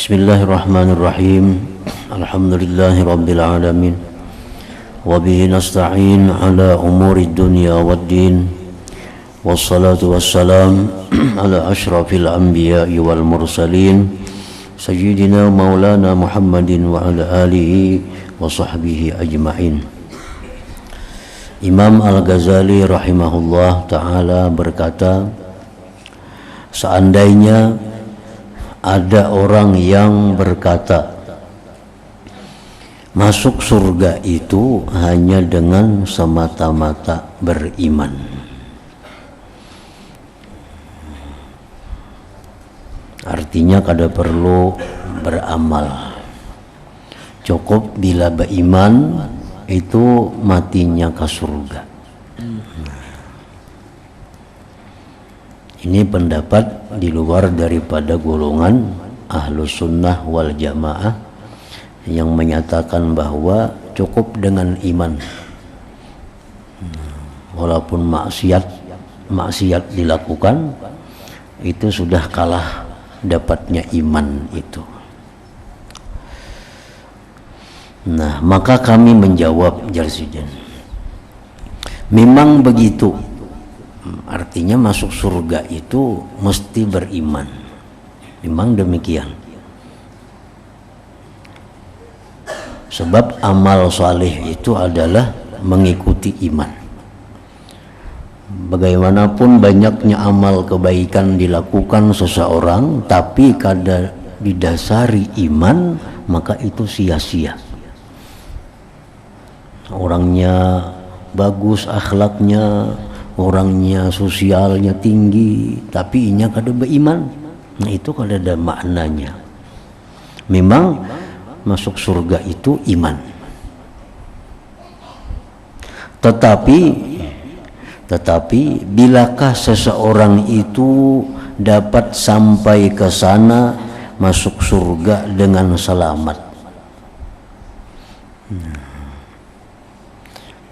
Bismillahirrahmanirrahim. Alhamdulillahirabbil alamin. Wa bihi nasta'in ala umuri dunya waddin. Wassalatu wassalam ala asyrafil anbiya'i wal mursalin sayyidina maulana Muhammadin wa ala alihi wa sahbihi ajma'in. Imam Al-Ghazali rahimahullah ta'ala berkata, seandainya ada orang yang berkata masuk surga itu hanya dengan semata-mata beriman, artinya kada perlu beramal, cukup bila beriman itu matinya ke surga. Ini pendapat di luar daripada golongan Ahlus Sunnah wal Jamaah yang menyatakan bahwa cukup dengan iman, walaupun maksiat dilakukan itu sudah kalah dapatnya iman itu. Nah, maka kami menjawab Jarsiden, memang begitu. Artinya masuk surga itu mesti beriman. Memang demikian. Sebab amal saleh itu adalah mengikuti iman. Bagaimanapun banyaknya amal kebaikan dilakukan seseorang, tapi kada didasari iman, maka itu sia-sia. Orangnya bagus akhlaknya, orangnya sosialnya tinggi, tapi inya kada beriman, nah itu kada ada maknanya. Memang masuk surga itu iman, tetapi bilakah seseorang itu dapat sampai ke sana masuk surga dengan selamat?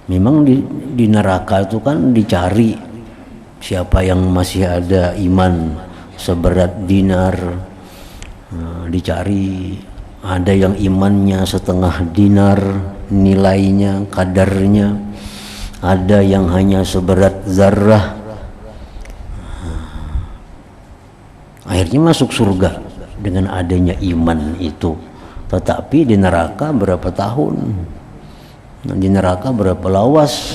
Memang di neraka itu kan dicari siapa yang masih ada iman seberat dinar, dicari. Ada yang imannya setengah dinar nilainya, kadarnya, ada yang hanya seberat zarrah. Akhirnya masuk surga dengan adanya iman itu. Tetapi di neraka berapa tahun? Di neraka berapa lawas?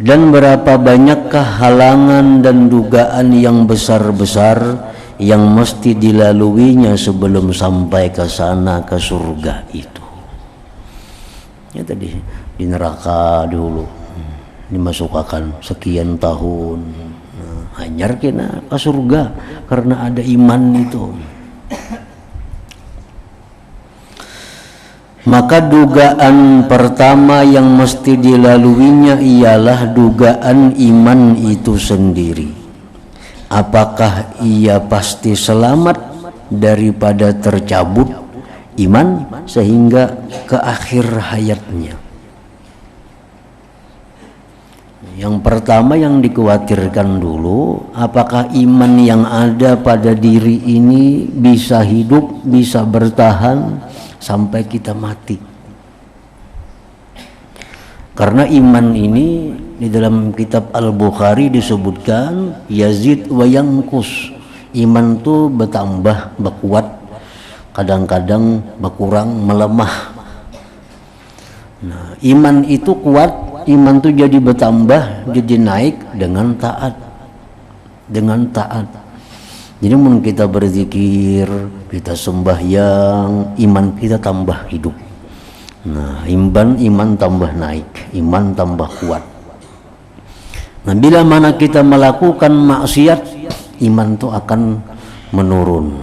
Dan berapa banyakkah halangan dan dugaan yang besar-besar yang mesti dilaluinya sebelum sampai ke sana, ke surga itu. Ya tadi di neraka dulu dimasukkan sekian tahun, hanyar kena ke surga karena ada iman itu. Maka dugaan pertama yang mesti dilaluinya ialah dugaan iman itu sendiri. Apakah ia pasti selamat daripada tercabut iman sehingga ke akhir hayatnya? Yang pertama yang dikhawatirkan dulu, apakah iman yang ada pada diri ini bisa hidup, bisa bertahan sampai kita mati. Karena iman ini di dalam kitab Al-Bukhari disebutkan yazid wa yanqus. Iman itu bertambah, berkuat, kadang-kadang berkurang, melemah. Nah, iman itu kuat, iman itu jadi bertambah, jadi naik dengan taat. Dengan taat. Jadi mun kita berzikir, kita sembahyang, iman kita tambah hidup. Nah, iman tambah naik, iman tambah kuat. Nah, bila mana kita melakukan maksiat, iman itu akan menurun,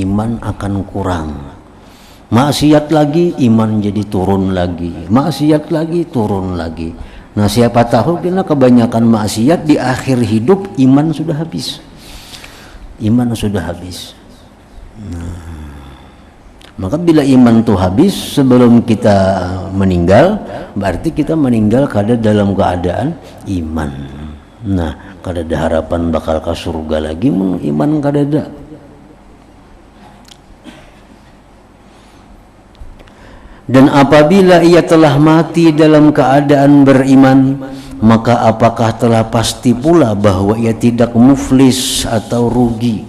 iman akan kurang. Maksiat lagi, iman jadi turun lagi. Maksiat lagi, turun lagi. Nah, siapa tahu kita kebanyakan maksiat di akhir hidup iman sudah habis. Iman sudah habis. Maka bila iman itu habis sebelum kita meninggal, berarti kita meninggal dalam keadaan iman. Nah, kada ada harapan bakal ke surga lagi, iman kada ada. Dan apabila ia telah mati dalam keadaan beriman, maka apakah telah pasti pula bahwa ia tidak muflis atau rugi?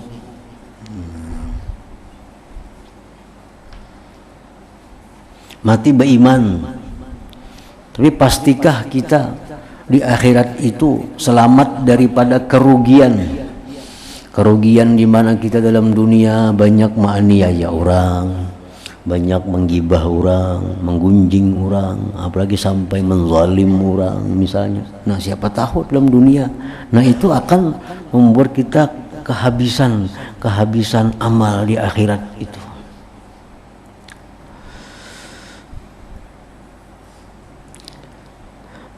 Mati beriman, tapi pastikah kita di akhirat itu selamat daripada kerugian? Kerugian di mana kita dalam dunia banyak menganiaya orang, banyak menggibah orang, menggunjing orang, apalagi sampai menzalim orang misalnya. Nah, siapa tahu dalam dunia, nah itu akan membuat kita kehabisan amal di akhirat itu.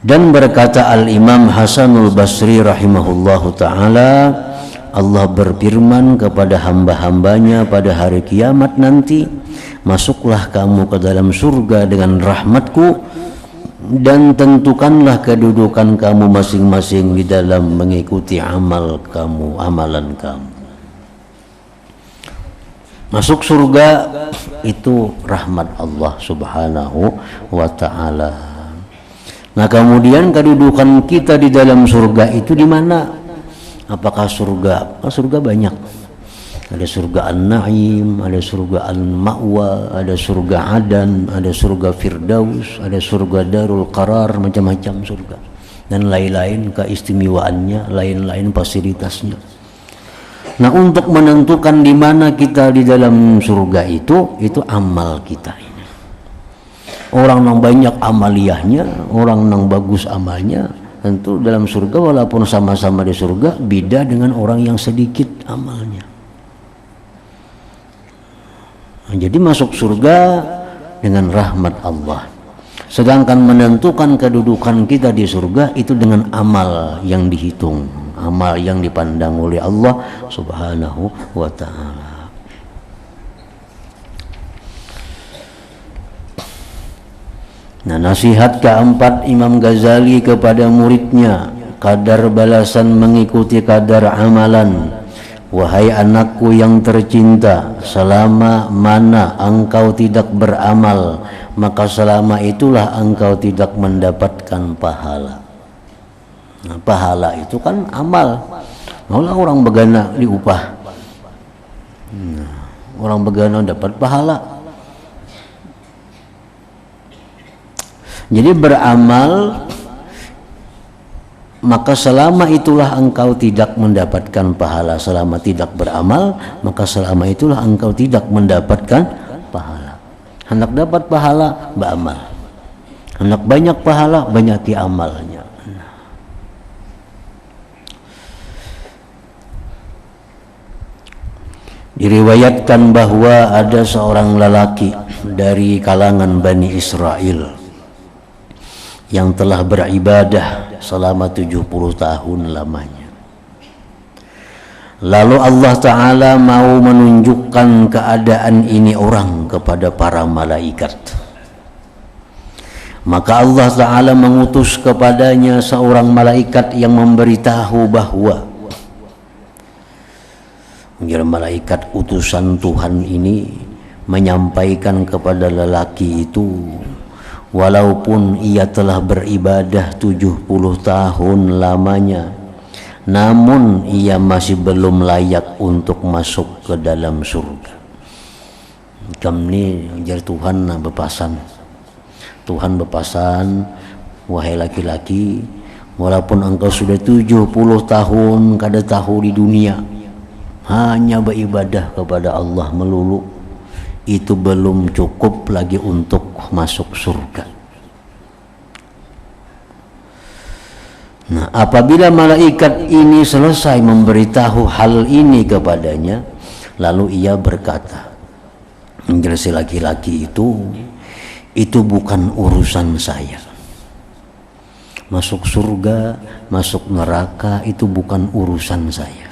Dan berkata Al-Imam Hasanul Basri rahimahullahu ta'ala, Allah berfirman kepada hamba-hambanya pada hari kiamat nanti, masuklah kamu ke dalam surga dengan rahmatku, dan tentukanlah kedudukan kamu masing-masing di dalam mengikuti amalan kamu. Masuk surga itu rahmat Allah subhanahu wa ta'ala. Nah, kemudian kedudukan kita di dalam surga itu di mana? Apakah surga? Surga banyak. Ada surga An-Na'im, ada surga Al-Ma'wa, ada surga Adan, ada surga Firdaus, ada surga Darul Qarar, macam-macam surga. Dan lain-lain keistimewaannya, lain-lain fasilitasnya. Nah, untuk menentukan di mana kita di dalam surga itu amal kita. Orang yang banyak amaliyahnya, orang yang bagus amalnya, tentu dalam surga walaupun sama-sama di surga, beda dengan orang yang sedikit amalnya. Nah, jadi masuk surga dengan rahmat Allah. Sedangkan menentukan kedudukan kita di surga itu dengan amal yang dihitung, amal yang dipandang oleh Allah subhanahu wa ta'ala. Nah, nasihat keempat Imam Ghazali kepada muridnya, kadar balasan mengikuti kadar amalan. Wahai anakku yang tercinta, selama mana engkau tidak beramal, maka selama itulah engkau tidak mendapatkan pahala. Nah, pahala itu kan amal. Maulah orang begana diupah. Nah, orang begana dapat pahala. Jadi beramal, maka selama itulah engkau tidak mendapatkan pahala. Selama tidak beramal, maka selama itulah engkau tidak mendapatkan pahala. Hendak dapat pahala, beramal. Hendak banyak pahala, banyaki amalnya. Diriwayatkan bahwa ada seorang lelaki dari kalangan Bani Israel yang telah beribadah selama 70 tahun lamanya. Lalu Allah Ta'ala mau menunjukkan keadaan ini orang kepada para malaikat. Maka Allah Ta'ala mengutus kepadanya seorang malaikat yang memberitahu bahwa malaikat utusan Tuhan ini menyampaikan kepada lelaki itu, walaupun ia telah beribadah 70 tahun lamanya, namun ia masih belum layak untuk masuk ke dalam surga. Kami jar Tuhan bepasan. Tuhan bepasan, wahai laki-laki, walaupun engkau sudah 70 tahun kada tahu di dunia, hanya beribadah kepada Allah melulu, itu belum cukup lagi untuk masuk surga. Nah, apabila malaikat ini selesai memberitahu hal ini kepadanya, lalu ia berkata, menjelaskan laki-laki itu bukan urusan saya. Masuk surga, masuk neraka itu bukan urusan saya.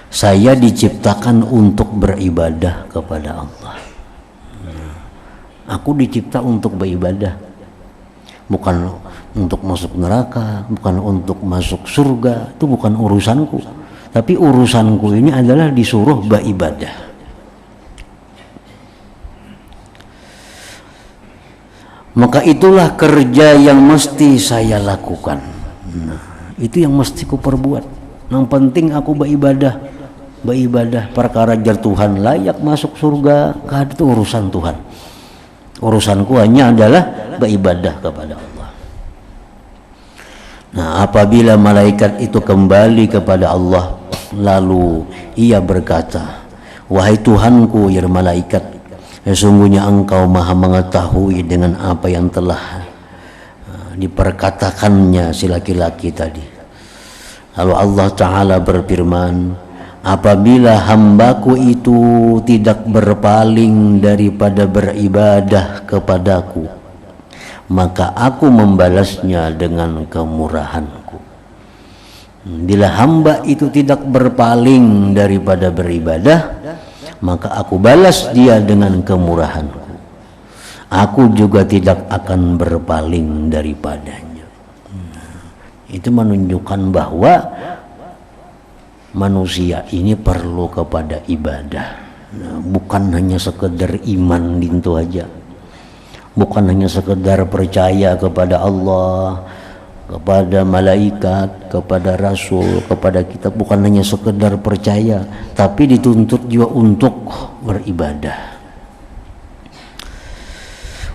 Saya diciptakan untuk beribadah kepada Allah. Aku dicipta untuk beribadah. bukan untuk masuk neraka, bukan untuk masuk surga, itu bukan urusanku. Tapi urusanku ini adalah disuruh beribadah. Maka itulah kerja yang mesti saya lakukan. Nah, itu yang mesti ku perbuat. Yang penting aku beribadah. Beribadah perkara jar Tuhan layak masuk surga, itu urusan Tuhan. Urusanku hanya adalah beribadah kepada Allah. Nah, apabila malaikat itu kembali kepada Allah, lalu ia berkata, wahai Tuhanku ya malaikat, sesungguhnya engkau maha mengetahui dengan apa yang telah diperkatakannya si laki-laki tadi. Lalu Allah Ta'ala berfirman, apabila hambaku itu tidak berpaling daripada beribadah kepadaku, maka aku membalasnya dengan kemurahanku. Bila hamba itu tidak berpaling daripada beribadah, maka aku balas dia dengan kemurahanku. Aku juga tidak akan berpaling daripadanya. Itu menunjukkan bahwa manusia ini perlu kepada ibadah. Nah, bukan hanya sekedar iman gitu aja, bukan hanya sekedar percaya kepada Allah, kepada malaikat, kepada rasul, kepada kitab, bukan hanya sekedar percaya, tapi dituntut juga untuk beribadah.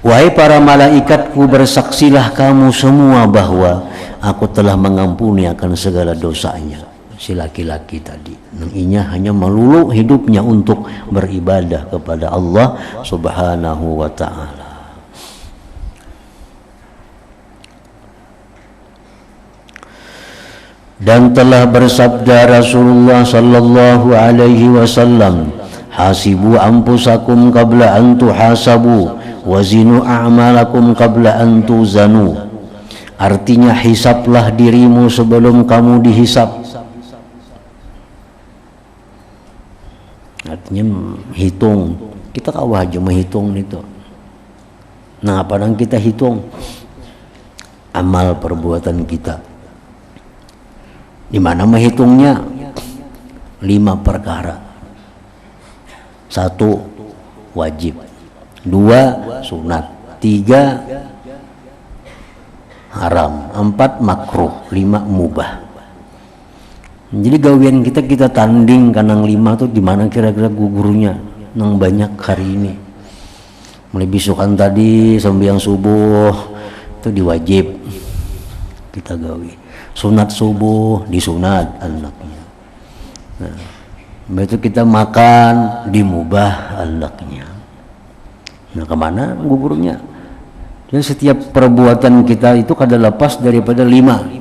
Wahai para malaikatku, bersaksilah kamu semua bahwa aku telah mengampuni akan segala dosanya si laki-laki tadi. Inya hanya melulu hidupnya untuk beribadah kepada Allah Subhanahu wa ta'ala. Dan telah bersabda Rasulullah sallallahu alaihi wasallam, hasibu anfusakum qabla an tuhasabu wazinu a'malakum qabla an tuzanu. Artinya, hisaplah dirimu sebelum kamu dihisap. Artinya hitung, kita kawah aja menghitung itu. Nah, apa yang kita hitung? Amal perbuatan kita. Di mana menghitungnya? 5 perkara. 1 wajib, 2 sunat, 3 haram, 4 makruh, 5 mubah. Jadi gawian kita tanding kanang 5 tuh di mana kira-kira gurunya nang banyak hari ini. Mulai bisukan tadi sembahyang subuh itu diwajib kita gawi. Sunat subuh disunat anaknya. Nah, itu kita makan dimubah anaknya. Nah, kemana gurunya? Jadi setiap perbuatan kita itu kada lepas daripada 5.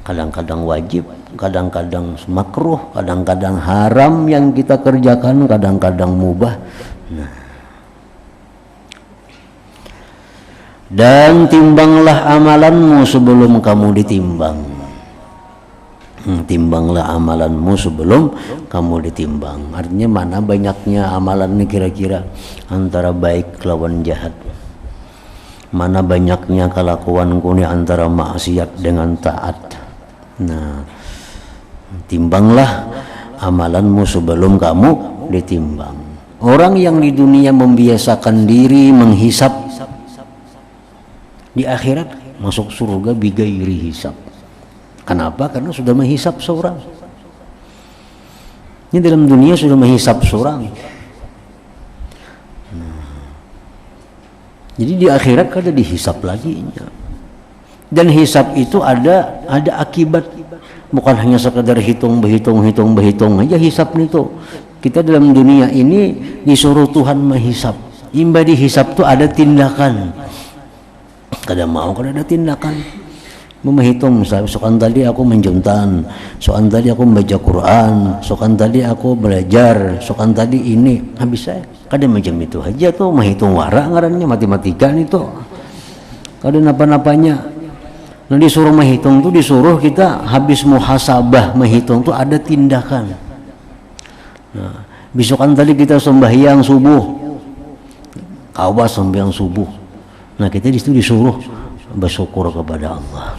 Kadang-kadang wajib, kadang-kadang makruh, kadang-kadang haram yang kita kerjakan, kadang-kadang mubah. Nah. Dan timbanglah amalanmu sebelum kamu ditimbang. Timbanglah amalanmu sebelum kamu ditimbang. Artinya mana banyaknya amalan ini kira-kira antara baik lawan jahat. Mana banyaknya kelakuanku ini antara maksiat dengan taat. Nah, timbanglah amalanmu sebelum kamu ditimbang. Orang yang di dunia membiasakan diri menghisap, di akhirat masuk surga bigairi hisab. Kenapa? Karena sudah menghisap seorang. Ini dalam dunia sudah menghisap seorang. Jadi di akhirat kada dihisap lagi. Dan hisab itu ada akibat, bukan hanya sekadar hitung aja hisab itu. Kita dalam dunia ini disuruh Tuhan menghisap. Imba dihisap itu ada tindakan. Kada mau kada ada tindakan. Menghitung, sokan tadi aku menjuntan, sokan tadi aku membaca Quran, sokan tadi aku belajar, sokan tadi ini, habis saya kada macam itu aja tuh menghitung warak ngarannya matematika itu. Kada napa-napanya. Nah, disuruh menghitung tuh disuruh kita habis muhasabah menghitung tuh ada tindakan. Nah, besokan tadi kita sembahyang subuh, kawas sembahyang subuh. Nah kita di situ disuruh bersyukur kepada Allah.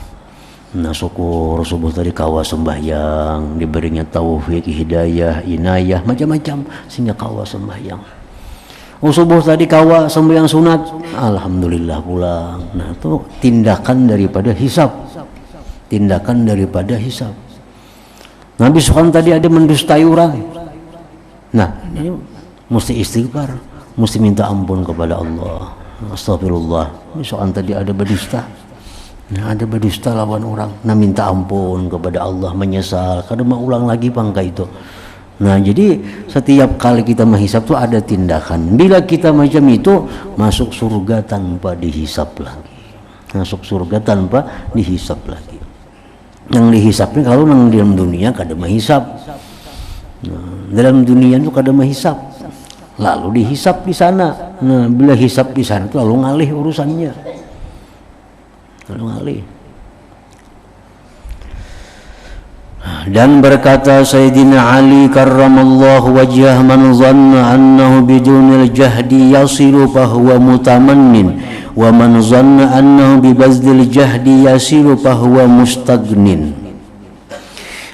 Nah syukur subuh tadi kawa sembahyang, diberinya taufik, hidayah, inayah, macam-macam sehingga kawa sembahyang. Subuh tadi kawa sembahyang sunat, alhamdulillah pulang. Nah itu tindakan daripada hisab. Tindakan daripada hisab. Nabi SAW tadi ada mendustai orang. Nah ini mesti istighfar, mesti minta ampun kepada Allah. Astagfirullah. Misalkan tadi ada berdusta. Nah ada berdusta lawan orang. Nah minta ampun kepada Allah, menyesal. Kadang mau ulang lagi bangka itu. Nah jadi setiap kali kita menghisap tuh ada tindakan. Bila kita macam itu, masuk surga tanpa dihisap lagi. Masuk surga tanpa dihisap lagi. Yang dihisapnya kalau nang dalam dunia kada menghisap. Nah, dalam dunia itu kada menghisap. Lalu dihisap di sana. Nah, bila hisap di sana itu lalu ngalih urusannya. Lalu ngalih. Dan berkata Sayyidina Ali karramallahu wajhah, man zanna annahu bidunil jahdi yasilu fahuwa mutamannin wa man zanna annahu bibazdil jahdi yasilu fahuwa mustagnin.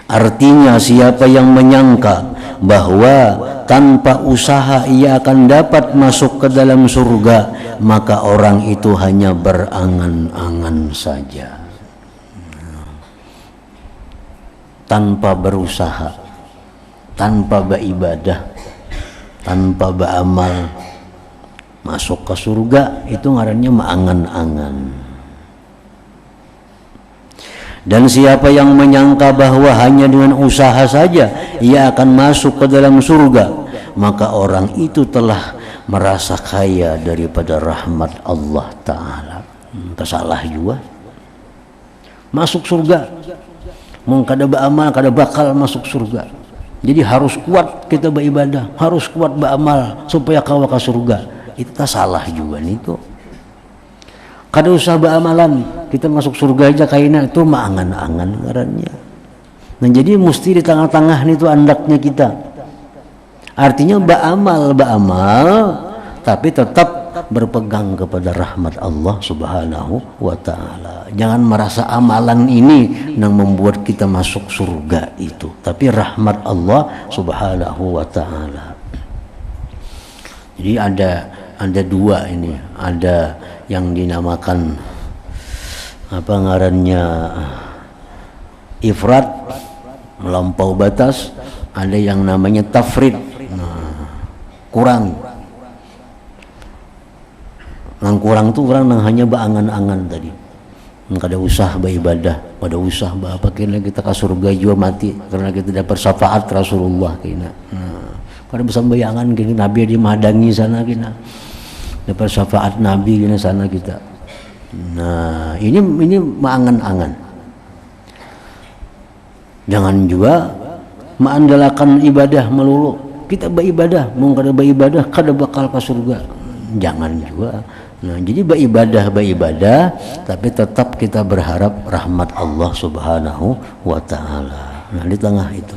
Artinya siapa yang menyangka bahwa tanpa usaha ia akan dapat masuk ke dalam surga, maka orang itu hanya berangan-angan saja. Tanpa berusaha, tanpa beribadah, tanpa beramal, masuk ke surga itu ngarannya mengangan-angan. Dan siapa yang menyangka bahwa hanya dengan usaha saja ia akan masuk ke dalam surga, maka orang itu telah merasa kaya daripada rahmat Allah Ta'ala. Salah juga. Masuk surga, mau kada beramal kada bakal masuk surga. Jadi harus kuat kita beribadah, harus kuat beramal supaya kawa ke surga. Itu tak salah juga nih tuh. Kada usah beramalan, kita masuk surga aja kayaknya itu maangan-angan ngarannya. Nah jadi mesti di tengah-tengah nih tuh andaknya kita. Artinya beramal, tapi tetap berpegang kepada rahmat Allah Subhanahu wa Ta'ala. Jangan merasa amalan ini yang membuat kita masuk surga itu, tapi rahmat Allah Subhanahu wa Ta'ala. Jadi ada dua ini, ada yang dinamakan apa ngarannya ifrat, melampau batas, ada yang namanya tafrid, kurang. Nang kurang tuh orang nang hanya berangan-angan tadi. Kada usah beribadah, kada usah apa kena kita ke surga juga mati karena kita dapat syafaat Rasulullah kena. Kada bisa bayangan gini Nabi dia menghadangi sana kena. Dapat syafaat Nabi kena sana kita. Nah, ini mengangan-angan. Jangan juga mengandalkan ibadah melulu. Kita beribadah, mau kada beribadah kada bakal ke surga. Jangan juga. Nah, jadi beribadah, tapi tetap kita berharap rahmat Allah Subhanahu wa Ta'ala. Nah, di tengah itu.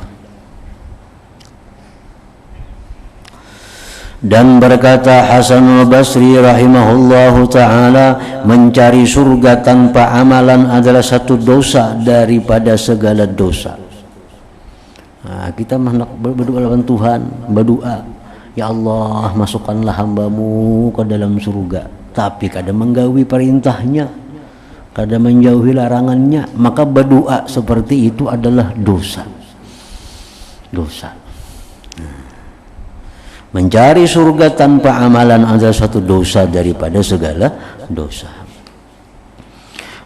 Dan berkata Hasanul Basri rahimahullahu ta'ala, mencari surga tanpa amalan adalah satu dosa daripada segala dosa. Nah, kita berdoa lawan Tuhan, berdoa, ya Allah masukkanlah hambamu ke dalam surga, tapi kada menggawi perintahnya, kada menjauhi larangannya, maka berdoa seperti itu adalah dosa. Mencari surga tanpa amalan adalah satu dosa daripada segala dosa.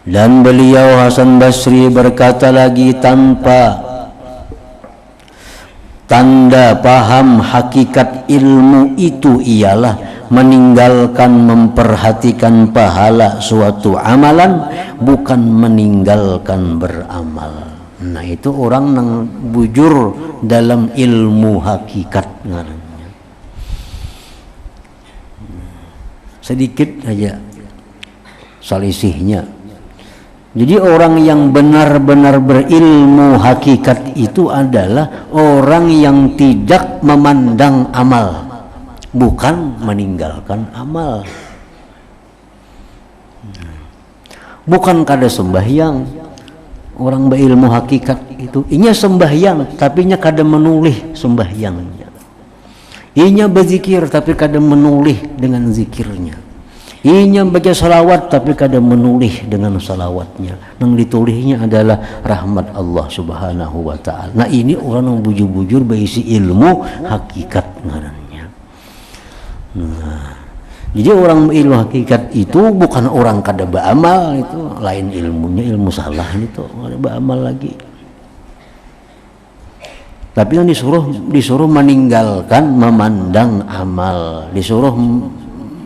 Dan beliau Hasan Basri berkata lagi, tanpa tanda paham hakikat ilmu itu ialah meninggalkan memperhatikan pahala suatu amalan, bukan meninggalkan beramal. Nah itu orang yang bujur dalam ilmu hakikat. Sedikit aja selisihnya. Jadi orang yang benar-benar berilmu hakikat itu adalah orang yang tidak memandang amal, bukan meninggalkan amal. Bukan kada sembahyang orang berilmu hakikat itu inya sembahyang tapi inya kada menulih sembahyangnya, inya berzikir tapi kada menulih dengan zikirnya, inya baca salawat tapi kada menulih dengan salawatnya. Yang ditulihnya adalah rahmat Allah subhanahu wa ta'ala. Nah ini orang yang bujur-bujur berisi ilmu hakikat ngarannya. Nah, jadi orang ilmu hakikat itu bukan orang kada beramal, itu lain ilmunya, ilmu salah itu kada beramal lagi. Tapi yang disuruh meninggalkan memandang amal, disuruh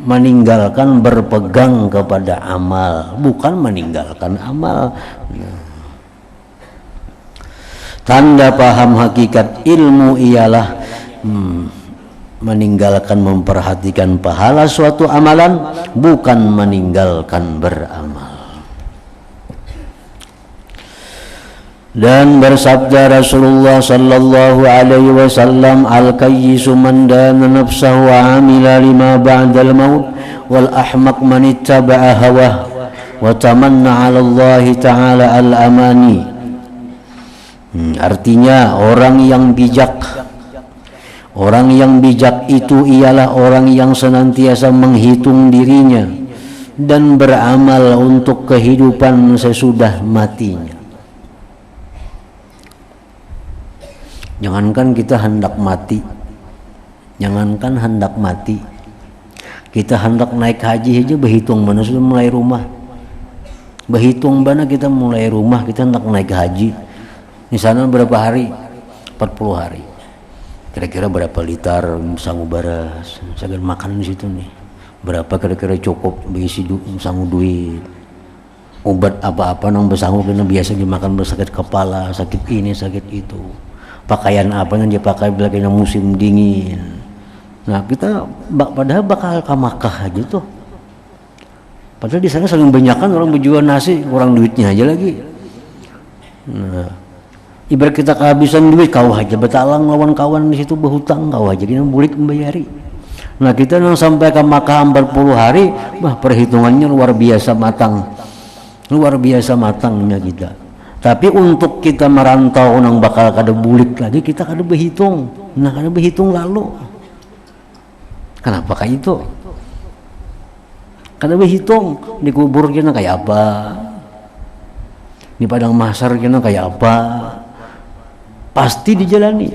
meninggalkan berpegang kepada amal, bukan meninggalkan amal. Tanda paham hakikat ilmu ialah meninggalkan memperhatikan pahala suatu amalan, bukan meninggalkan beramal. Dan bersabda Rasulullah sallallahu alaihi wasallam, al-kayyisu man dana nafsahu wa amila lima ba'dal maut, wal ahmaq man ittaba'a hawah wa tamanna 'ala Allah ta'ala al-amani. Artinya orang yang bijak, orang yang bijak itu ialah orang yang senantiasa menghitung dirinya dan beramal untuk kehidupan sesudah matinya. Jangankan kita hendak mati, kita hendak naik haji aja berhitung mana sudah mulai rumah, berhitung mana kita mulai rumah, kita hendak naik haji. Di sana berapa hari? 40 hari. Kira-kira berapa liter sanggup baras, saya makan di situ nih. Berapa kira-kira cukup berisi sanggup duit. Obat apa-apa nang bersanggup kena biasa dimakan bersakit kepala, sakit ini, sakit itu. Pakaian apa yang dipakai bila kena musim dingin. Nah kita padahal bakal ke Makkah aja tuh. Padahal di sana saling banyakan orang berjual nasi, kurang duitnya aja lagi. Nah, ibarat kita kehabisan duit, kau aja betalang lawan kawan di situ berhutang, kau aja kita bulik membayari. Nah kita yang sampai ke Makkah 40 hari, perhitungannya luar biasa matangnya kita. Tapi untuk kita merantau nang bakal kada bulik lagi, kita kada berhitung. Nah kada berhitung lalu. Kenapa kayak itu? Kada berhitung di kubur kita kayak apa, di padang mahsyar kita kayak apa. Pasti dijalani.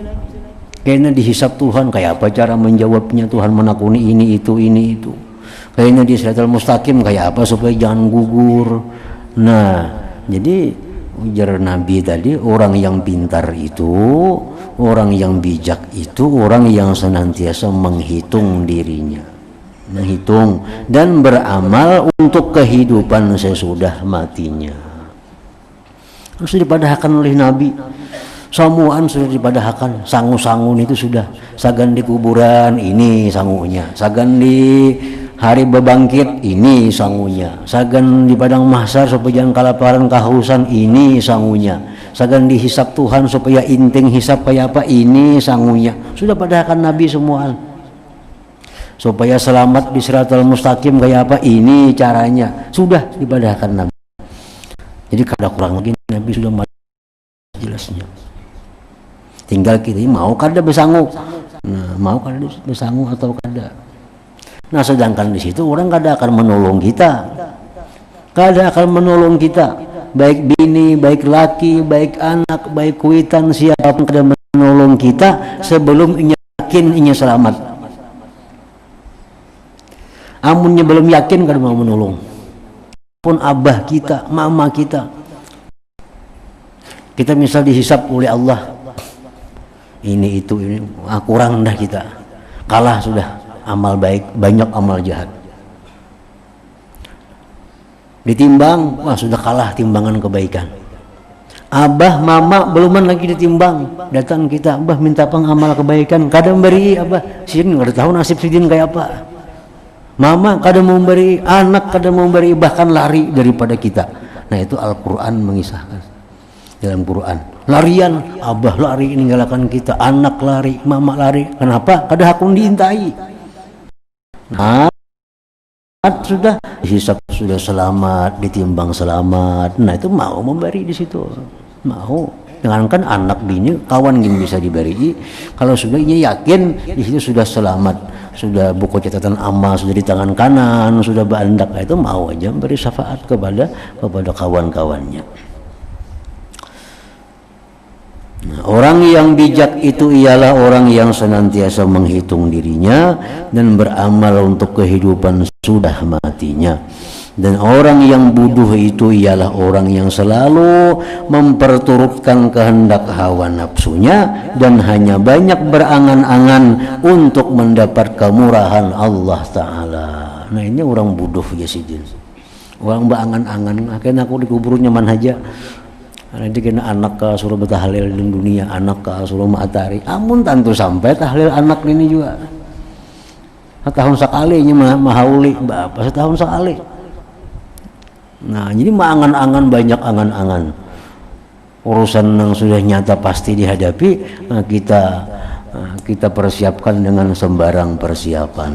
Kayaknya dihisap Tuhan kayak apa cara menjawabnya, Tuhan menakuni ini itu. Kayaknya di Siratal Mustaqim kayak apa supaya jangan gugur. Nah, jadi ujar Nabi tadi, orang yang pintar itu, orang yang bijak itu, orang yang senantiasa menghitung dirinya, menghitung dan beramal untuk kehidupan sesudah matinya. Harus dipadahkan oleh Nabi. Samuan sudah dipadahkan, sangu-sangun itu sudah. Sagan di kuburan ini sangunya, sagan di hari bebangkit ini sangunya, sagan di padang mahsyar supaya jangan kelaparan kehausan ini sangunya, sagan dihisap Tuhan supaya inting hisap kayak apa ini sangunya. Sudah padahkan Nabi semua. Supaya selamat di Siratal Mustaqim kayak apa ini caranya, sudah dipadahkan Nabi. Jadi kada kurang lagi Nabi sudah jelasnya. Tinggal kita mau kada bersanggup. Nah, mau kada bersanggup atau kada. Nah, sedangkan di situ orang kada akan menolong kita. Kada akan menolong kita. Baik bini, baik laki, baik anak, baik kuitan, siapapun kada menolong kita sebelum inya yakin inya selamat. Amunnya belum yakin kada mau menolong. Pun abah kita, mama kita. Kita misal dihisap oleh Allah. Ini itu ini kurang dah kita. Kalah sudah. Amal baik, banyak amal jahat. Ditimbang, wah sudah kalah timbangan kebaikan. Abah, mama beluman lagi ditimbang. Datang kita, abah minta amal kebaikan, kada memberi abah. Sidin kada tahu nasib sidin kayak apa. Mama kada mau memberi, anak kada mau memberi, bahkan lari daripada kita. Nah itu Al-Quran mengisahkan. Dalam Quran, larian, abah lari meninggalkan kita, anak lari, mama lari. Kenapa? Kada hakun diintai. Nah, sudah, hisab sudah selamat, ditimbang selamat. Nah itu mau memberi di situ, mau. Jangankan anak bini, kawan gini bisa diberi. Kalau sudah ini yakin di situ sudah selamat, sudah buku catatan amal sudah di tangan kanan, sudah berandak, itu mau aja beri syafaat kepada kawan-kawannya. Nah, orang yang bijak itu ialah orang yang senantiasa menghitung dirinya dan beramal untuk kehidupan sudah matinya. Dan orang yang bodoh itu ialah orang yang selalu memperturutkan kehendak hawa nafsunya dan hanya banyak berangan-angan untuk mendapat kemurahan Allah Ta'ala. Nah ini orang bodoh ya sidin. Orang berangan-angan, akhirnya aku dikubur nyaman aja. Nanti kena anak ke suruh bertahlil di dunia, anak ke suruh matahari. Amun tentu sampai tahlil anak ini juga. Setahun sekali nya mahauli, bapak setahun sekali. Nah jadi angan-angan, banyak angan-angan, urusan yang sudah nyata pasti dihadapi. Nah, kita persiapkan dengan sembarang persiapan.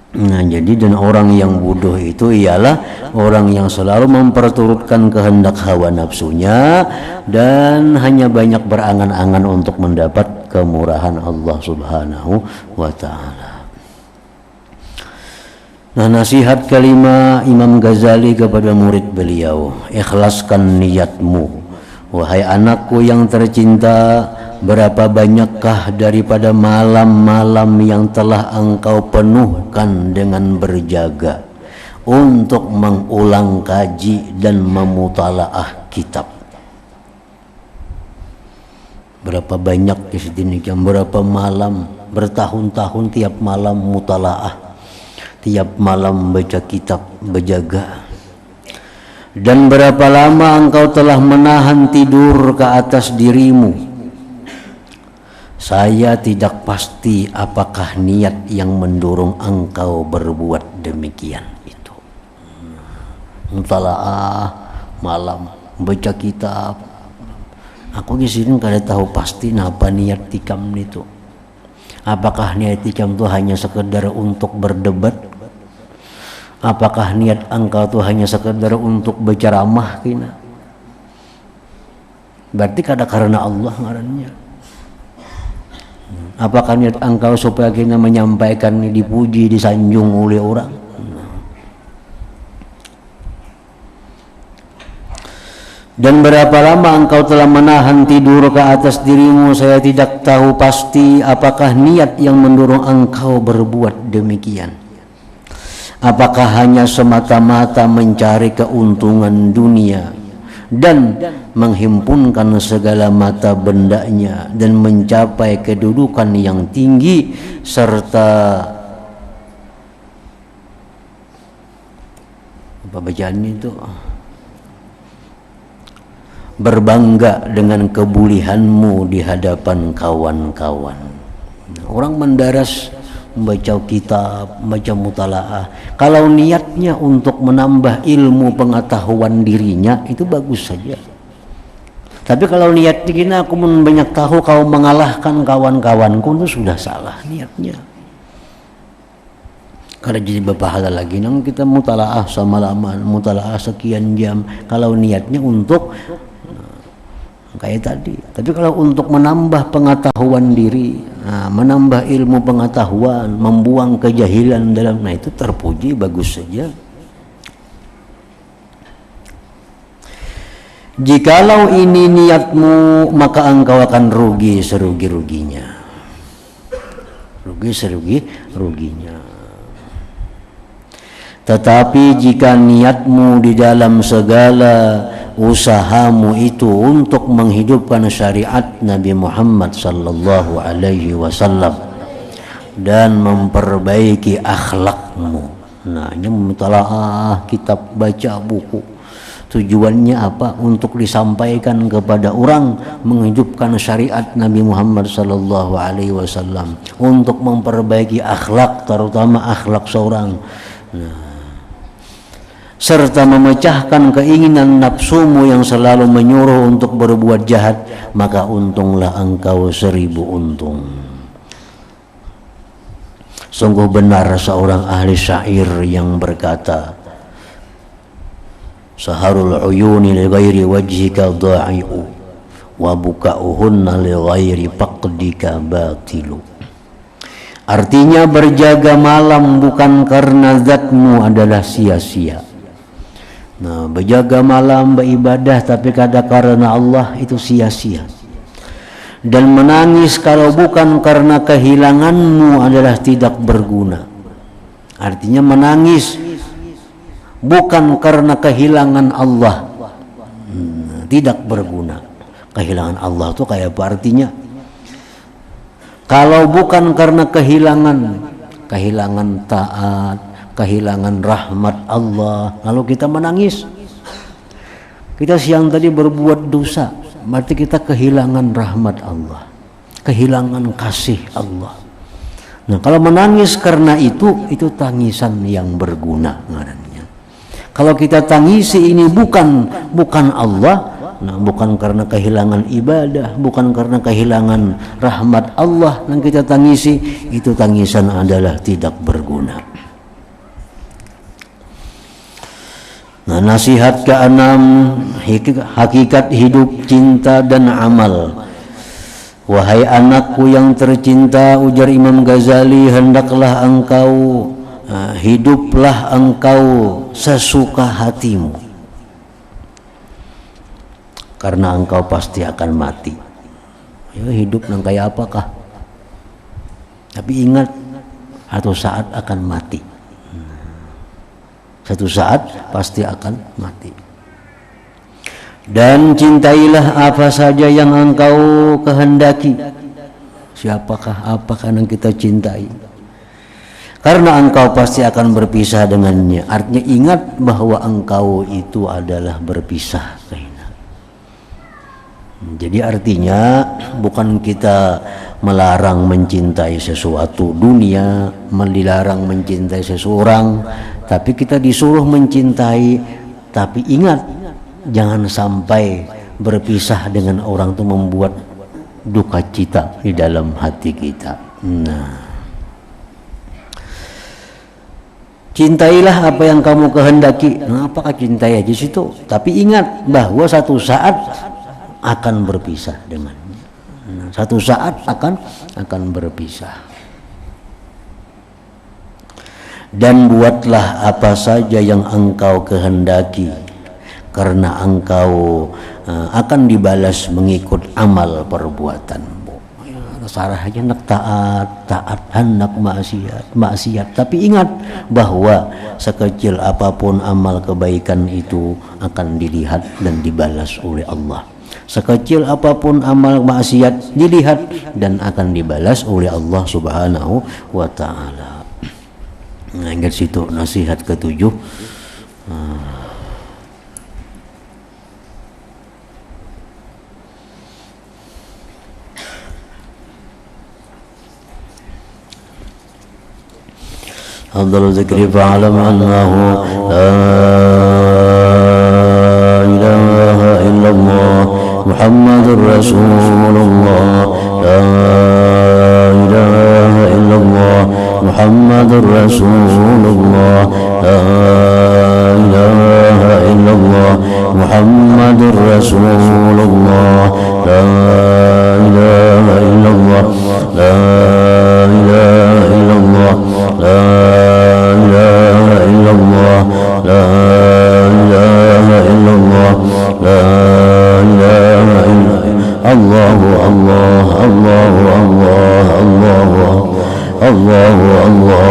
Nah jadi dan orang yang bodoh itu ialah orang yang selalu memperturutkan kehendak hawa nafsunya dan hanya banyak berangan-angan untuk mendapat kemurahan Allah Subhanahu wa Ta'ala. Nah nasihat kelima Imam Ghazali kepada murid beliau, ikhlaskan niatmu wahai anakku yang tercinta. Berapa banyakkah daripada malam-malam yang telah engkau penuhkan dengan berjaga untuk mengulang kaji dan memutalaah kitab. Berapa banyak di sini, berapa malam, bertahun-tahun tiap malam mutalaah, tiap malam baca kitab, berjaga. Dan berapa lama engkau telah menahan tidur ke atas dirimu. Saya tidak pasti apakah niat yang mendorong engkau berbuat demikian itu. Mutalaah malam, baca kitab. Aku di sini kada tahu pasti apa niat tikam itu. Apakah niat tikam itu hanya sekedar untuk berdebat? Apakah niat engkau itu hanya sekedar untuk berceramah kina? Berarti kada karena Allah ngarannya. Apakah niat engkau supaya kita menyampaikan, dipuji, disanjung oleh orang? Dan berapa lama engkau telah menahan tidur ke atas dirimu? Saya tidak tahu pasti apakah niat yang mendorong engkau berbuat demikian. Apakah hanya semata-mata mencari keuntungan dunia dan menghimpunkan segala mata bendanya dan mencapai kedudukan yang tinggi serta apa bacaan itu, berbangga dengan kebulihanmu di hadapan kawan-kawan. Orang mendaras membaca kitab, membaca mutalaah, kalau niatnya untuk menambah ilmu pengetahuan dirinya itu bagus saja. Tapi kalau niat dikira aku banyak tahu kau mengalahkan kawan-kawanku, itu sudah salah niatnya. Kalau jadi berpahala lagi nang kita mutalaah semalaman, mutalaah sekian jam, kalau niatnya untuk kayak tadi. Tapi kalau untuk menambah pengetahuan diri, menambah ilmu pengetahuan, membuang kejahilan dalam, nah itu terpuji, bagus saja. Jikalau ini niatmu, maka engkau akan rugi serugi-ruginya. Rugi serugi-ruginya. Tetapi jika niatmu di dalam segala usahamu itu untuk menghidupkan syariat Nabi Muhammad sallallahu alaihi wasallam dan memperbaiki akhlakmu. Nah, ini mutalaah, kitab, baca buku. Tujuannya apa? Untuk disampaikan kepada orang, menghidupkan syariat Nabi Muhammad sallallahu alaihi wasallam, untuk memperbaiki akhlak, terutama akhlak seorang. Serta memecahkan keinginan nafsumu yang selalu menyuruh untuk berbuat jahat, maka untunglah engkau 1000 untung. Sungguh benar seorang ahli syair yang berkata, saharul uyuni li ghairi wajhika dha'i'u wa buka'uhunna li ghairi faqdika batilu. Artinya berjaga malam bukan karena zatmu adalah sia-sia. Nah, berjaga malam beribadah tapi kada karena Allah itu sia-sia. Dan menangis kalau bukan karena kehilanganmu adalah tidak berguna. Artinya menangis bukan karena kehilangan Allah, tidak berguna. Kehilangan Allah itu kayak apa artinya? Kalau bukan karena kehilangan taat, kehilangan rahmat Allah, lalu kita menangis. Kita siang tadi berbuat dosa, berarti kita kehilangan rahmat Allah, kehilangan kasih Allah. Nah, kalau menangis karena itu tangisan yang berguna ngarannya. Kalau kita tangisi ini bukan Allah, nah, bukan karena kehilangan ibadah, bukan karena kehilangan rahmat Allah yang kita tangisi, itu tangisan adalah tidak berguna. Nah, nasihat ke-6, hakikat hidup, cinta dan amal. Wahai anakku yang tercinta, ujar Imam Ghazali, hendaklah engkau hiduplah engkau sesuka hatimu, karena engkau pasti akan mati. Ya, hidup nang kayak apakah? Tapi ingat, satu saat akan mati. Satu saat pasti akan mati. Dan cintailah apa saja yang engkau kehendaki. Siapakah, apakah yang kita cintai? Karena engkau pasti akan berpisah dengannya. Artinya ingat bahwa engkau itu adalah berpisah. Jadi artinya bukan kita melarang mencintai sesuatu dunia, dilarang mencintai seseorang, tapi kita disuruh mencintai. Tapi ingat, jangan sampai berpisah dengan orang itu membuat duka cita di dalam hati kita. Nah, cintailah apa yang kamu kehendaki. Nah, apakah cintai aja situ? Tapi ingat bahwa satu saat akan berpisah dengannya. Nah, satu saat akan berpisah. Dan buatlah apa saja yang engkau kehendaki, karena engkau akan dibalas mengikut amal perbuatanmu. Sarahnya nak taat, hendak maksiat. Tapi ingat bahwa sekecil apapun amal kebaikan itu akan dilihat dan dibalas oleh Allah. Sekecil apapun amal maksiat dilihat dan akan dibalas oleh Allah Subhanahu wa ta'ala. Nah, ingat situ nasihat ke-7. Afdhalu dzikri fa'alam annahu la ilaha illallah Muhammadur Rasulullah, la ilaha illallah Muhammadur Rasulullah, la ilaha illallah Muhammadur Rasulullah, la ilaha illallah, la ilaha illallah, la ilaha illallah, la ilaha illallah, la ilaha illallah. Allahu Allah, Allahu Allah, Allahu Allah, Allahu Allah,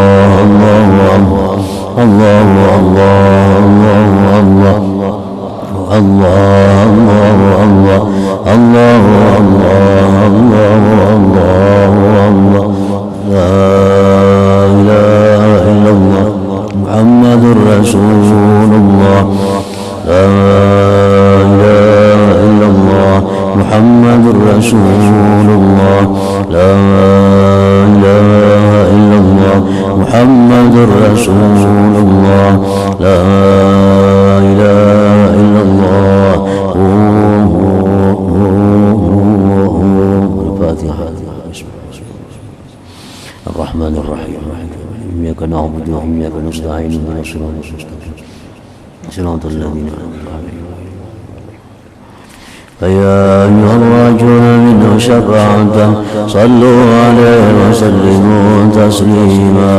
Allahu Allah, Allahu Allah, Allahu Allah, Allahu Allah, la ilaha illallah Muhammadur Rasulullah, la ilaha illallah Muhammadur Rasulullah, la ilaha illallah Muhammadur Rasulullah, la ilaha illallah. Al-Fatihah. Ar-Rahmanir Rahim. إياك نعبد وإياك نستعين اهدنا الصراط المستقيم صراط الذين أنعمت عليهم. فيا أيها الراجون منه شفاعة صلوا عليه وسلموا تسليما.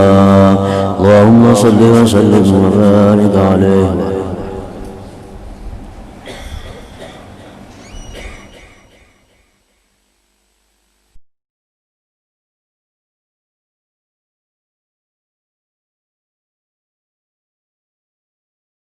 اللهم صل وسلم وبارك عليه